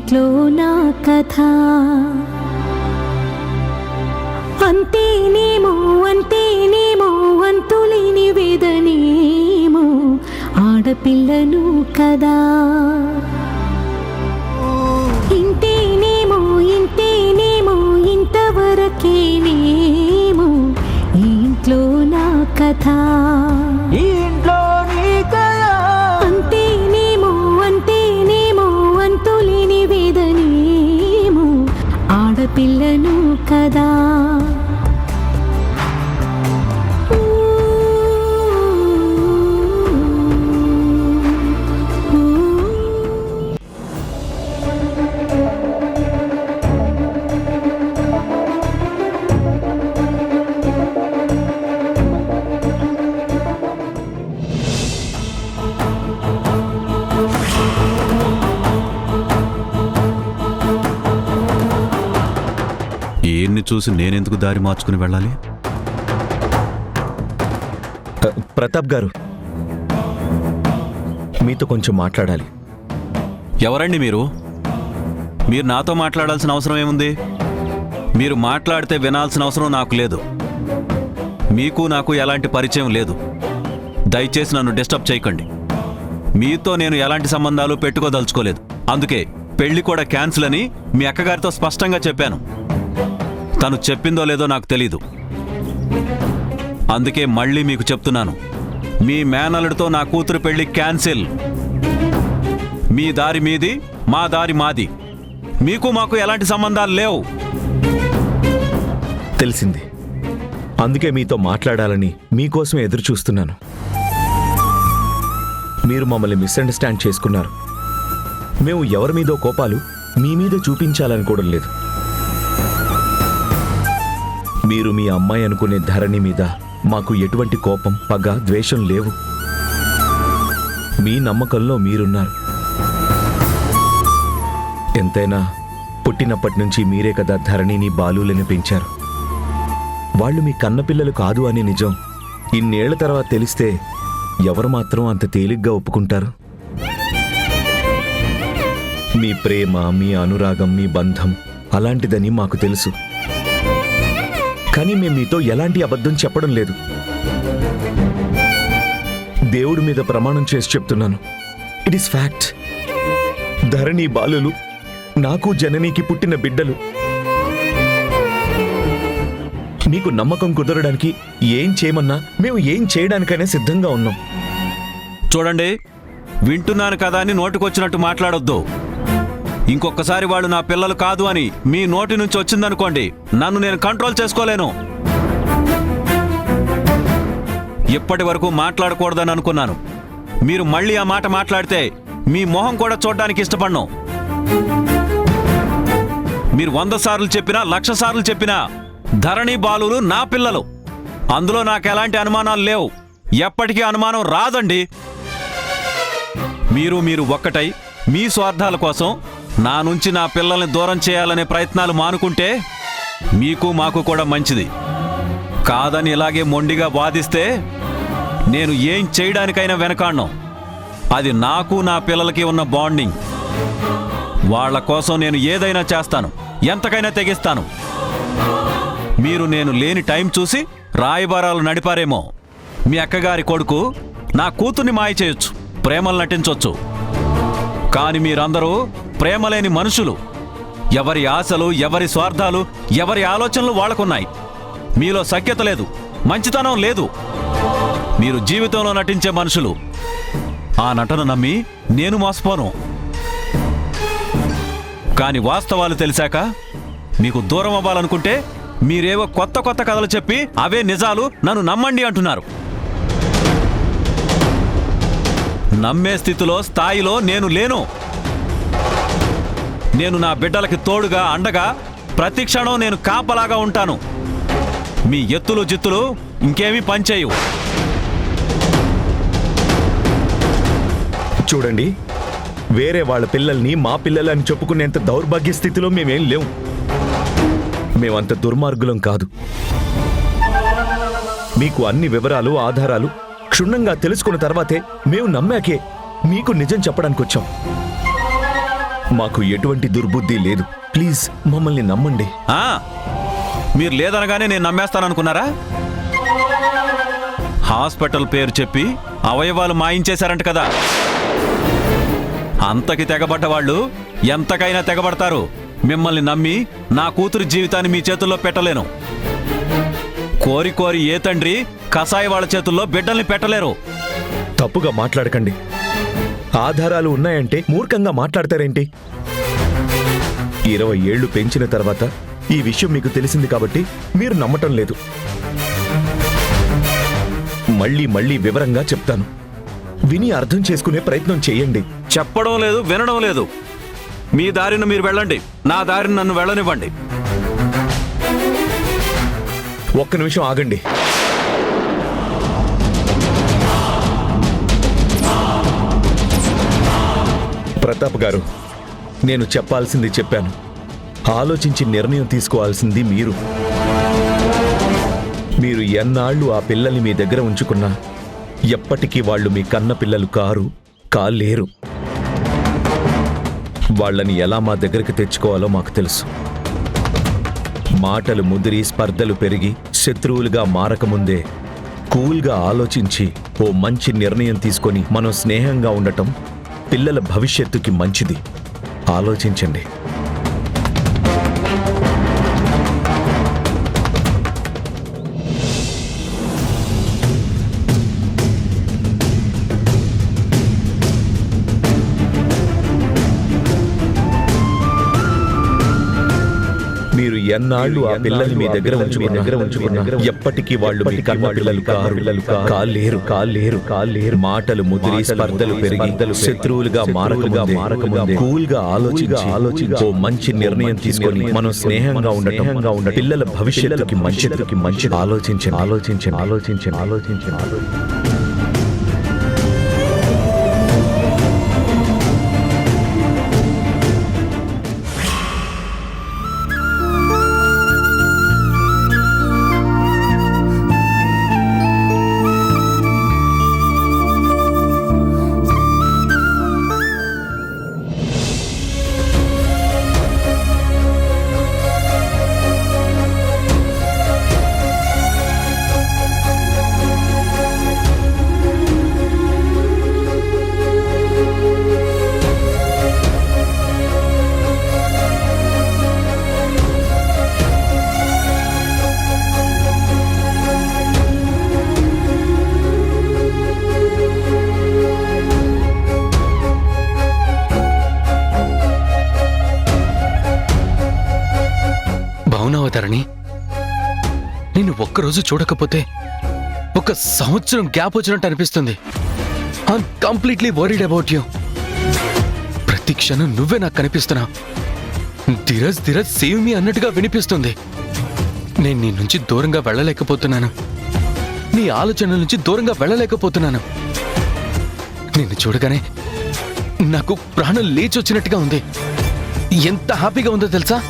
ఇంట్లో నా కథ అంతేనేమో అంతేనేమో అంతులేని వేదనేమో ఆడపిల్లను కదా ఇంతేనేమో ఇంతేనేమో ఇంతవరకేనేమో ఈ ఇంట్లో నా కథ అంతేనేమో అంతేనేమో అంతులేని వేదనేమో ఆడపిల్లను కదా ఈయన్ని చూసి నేనెందుకు దారి మార్చుకుని వెళ్ళాలి? ప్రతాప్ గారు, మీతో కొంచెం మాట్లాడాలి. ఎవరండి మీరు? మీరు నాతో మాట్లాడాల్సిన అవసరం ఏముంది? మీరు మాట్లాడితే వినాల్సిన అవసరం నాకు లేదు. మీకు నాకు ఎలాంటి పరిచయం లేదు. దయచేసి నన్ను డిస్టర్బ్ చేయకండి. మీతో నేను ఎలాంటి సంబంధాలు పెట్టుకోదలుచుకోలేదు. అందుకే పెళ్లి కూడా క్యాన్సిల్ అని మీ అక్కగారితో స్పష్టంగా చెప్పాను. తను చెప్పిందో లేదో నాకు తెలీదు. అందుకే మళ్ళీ మీకు చెప్తున్నాను, మీ మేనల్లుడితో నా కూతురు పెళ్లి క్యాన్సిల్. మీ దారి మీది, మా దారి మాది. మీకు మాకు ఎలాంటి సంబంధాలు లేవు. తెలిసింది. అందుకే మీతో మాట్లాడాలని మీకోసం ఎదురు చూస్తున్నాను. మీరు మమ్మల్ని మిస్అండర్స్టాండ్ చేసుకున్నారు. మేము ఎవరి మీదో కోపాలు మీ మీద చూపించాలనుకోవడం లేదు. మీరు మీ అమ్మాయి అనుకునే ధరణి మీద మాకు ఎటువంటి కోపం, పగ, ద్వేషం లేవు. మీ నమ్మకంలో మీరున్నారు. ఎంతైనా పుట్టినప్పటి నుంచి మీరే కదా ధరణిని, బాలులని పెంచారు. వాళ్ళు మీ కన్నపిల్లలు కాదు అని నిజం ఇన్నేళ్ల తర్వాత తెలిస్తే ఎవరు మాత్రం అంత తేలిగ్గా ఒప్పుకుంటారు? మీ ప్రేమ, మీ అనురాగం, మీ బంధం అలాంటిదని మాకు తెలుసు. కానీ మేము మీతో ఎలాంటి అబద్ధం చెప్పడం లేదు. దేవుడి మీద ప్రమాణం చేసి చెప్తున్నాను, ఇట్ ఈస్ ఫ్యాక్ట్. ధరణి, బాలులు నాకు జననికి పుట్టిన బిడ్డలు. మీకు నమ్మకం కుదరడానికి ఏం చేయమన్నా మేము ఏం చేయడానికైనా సిద్ధంగా ఉన్నాం. చూడండి, వింటున్నాను కదా అని నోటికొచ్చినట్టు మాట్లాడొద్దు. ఇంకొకసారి వాళ్ళు నా పిల్లలు కాదు అని మీ నోటి నుంచి వచ్చిందనుకోండి, నన్ను నేను కంట్రోల్ చేసుకోలేను. ఇప్పటి వరకు మాట్లాడకూడదని అనుకున్నాను. మీరు మళ్ళీ ఆ మాట మాట్లాడితే మీ మొహం కూడా చూడడానికి ఇష్టపడను. మీరు 100 సార్లు చెప్పినా, 1,00,000 సార్లు చెప్పినా ధరణి, బాలులు నా పిల్లలు. అందులో నాకు ఎలాంటి అనుమానాలు లేవు. ఎప్పటికీ అనుమానం రాదండి. మీరు ఒక్కటై మీ స్వార్థాల కోసం నా నుంచి నా పిల్లల్ని దూరం చేయాలనే ప్రయత్నాలు మానుకుంటే మీకు మాకు కూడా మంచిది. కాదని ఇలాగే మొండిగా వాదిస్తే నేను ఏం చేయడానికైనా వెనకాడను. అది నాకు నా పిల్లలకి ఉన్న బాండింగ్. వాళ్ల కోసం నేను ఏదైనా చేస్తాను, ఎంతకైనా తెగిస్తాను. మీరు నేను లేని టైం చూసి రాయబారాలు నడిపారేమో. మీ అక్కగారి కొడుకు నా కూతుర్ని మాయ చేయొచ్చు, ప్రేమలు నటించొచ్చు. కాని మీరందరూ ప్రేమలేని మనుషులు. ఎవరి ఆశలు, ఎవరి స్వార్థాలు, ఎవరి ఆలోచనలు వాళ్లకున్నాయి. మీలో సఖ్యత లేదు, మంచితనం లేదు. మీరు జీవితంలో నటించే మనుషులు. ఆ నటన నమ్మి నేను మోసపోను. కాని వాస్తవాలు తెలిసాక మీకు దూరం అవ్వాలనుకుంటే మీరేవో కొత్త కొత్త కథలు చెప్పి అవే నిజాలు, నన్ను నమ్మండి అంటున్నారు. నమ్మే స్థితిలో, స్థాయిలో నేను లేను. నేను నా బిడ్డలకి తోడుగా, అండగా ప్రతి క్షణం నేను కాపలాగా ఉంటాను. మీ ఎత్తులు జిత్తులు ఇంకేమీ పనిచేయవు. చూడండి, వేరే వాళ్ళ పిల్లల్ని మా పిల్లలని చెప్పుకునేంత దౌర్భాగ్య స్థితిలో మేమేం లేవు. మేమంత దుర్మార్గులం కాదు. మీకు అన్ని వివరాలు, ఆధారాలు క్షుణ్ణంగా తెలుసుకున్న తర్వాతే మేము నమ్మాకే మీకు నిజం చెప్పడానికి వచ్చాం. మాకు ఎటువంటి దుర్బుద్ధి లేదు. ప్లీజ్ మమ్మల్ని నమ్మండి. ఆ, మీరు లేదనగానే నేను నమ్మేస్తాననుకున్నారా? హాస్పిటల్ పేరు చెప్పి అవయవాలు మాయించేశారంట కదా. అంతకి తెగబడ్డ వాళ్ళు ఎంతకైనా తెగబడతారు. మిమ్మల్ని నమ్మి నా కూతురు జీవితాన్ని మీ చేతుల్లో పెట్టలేను. కోరి కోరి ఏ తండ్రి కసాయి వాళ్ళ చేతుల్లో బిడ్డల్ని పెట్టలేరు. తప్పుగా మాట్లాడకండి. ఆధారాలు ఉన్నాయంటే మూర్ఖంగా మాట్లాడతారేంటి? 20 ఏళ్లు పెంచిన తర్వాత ఈ విషయం మీకు తెలిసింది కాబట్టి మీరు నమ్మటం లేదు. మళ్ళీ మళ్ళీ వివరంగా చెప్తాను, విని అర్థం చేసుకునే ప్రయత్నం చేయండి. చెప్పడం లేదు, వినడం లేదు. మీ దారిన మీరు వెళ్ళండి, నా దారిని నన్ను వెళ్ళనివ్వండి. ఒక్క నిమిషం ఆగండి. ప్రతాప్ గారు, నేను చెప్పాల్సింది చెప్పాను. ఆలోచించి నిర్ణయం తీసుకోవాల్సింది మీరు. మీరు ఎన్నాళ్ళు ఆ పిల్లల్ని మీ దగ్గర ఉంచుకున్నా ఎప్పటికీ వాళ్ళు మీ కన్న పిల్లలు కాలేరు. వాళ్ళని ఎలా మా దగ్గరికి తెచ్చుకోవాలో మాకు తెలుసు. మాటలు ముదిరి స్పర్ధలు పెరిగి శత్రువులుగా మారకముందే కూల్గా ఆలోచించి ఓ మంచి నిర్ణయం తీసుకొని మనం స్నేహంగా ఉండటం పిల్లల భవిష్యత్తుకి మంచిది. ఆలోచించండి. మీరు ఎన్నాళ్ళు ఆ పిల్లల్ని మీ దగ్గర ఉంచుకున్నా ఎప్పటికీ వాళ్ళు మీ కన్న పిల్లలు కాలేరు. మాటలు ముదిరి స్పర్ధలు పెరిగి శత్రువులుగా మారకముందే కూల్గా ఆలోచించి ఓ మంచి నిర్ణయం తీసుకొని మనం స్నేహంగా ఉండటం పిల్లల భవిష్యత్తుకి మంచిది. ఆలోచించండి. ధరణి, నేను ఒక్కరోజు చూడకపోతే 1 సంవత్సరం గ్యాప్ వచ్చినట్టు అనిపిస్తుంది. I'm completely worried about you. ప్రతి క్షణం నువ్వే నాకు కనిపిస్తున్నా. ధీరజ్ సేవ్ మీ అన్నట్టుగా వినిపిస్తుంది. నేను నీ నుంచి దూరంగా వెళ్ళలేకపోతున్నాను. నీ ఆలోచనల నుంచి దూరంగా వెళ్ళలేకపోతున్నాను. నిన్ను చూడగానే నాకు ప్రాణం లేచొచ్చినట్టుగా ఉంది. ఎంత హ్యాపీగా ఉందో తెలుసా?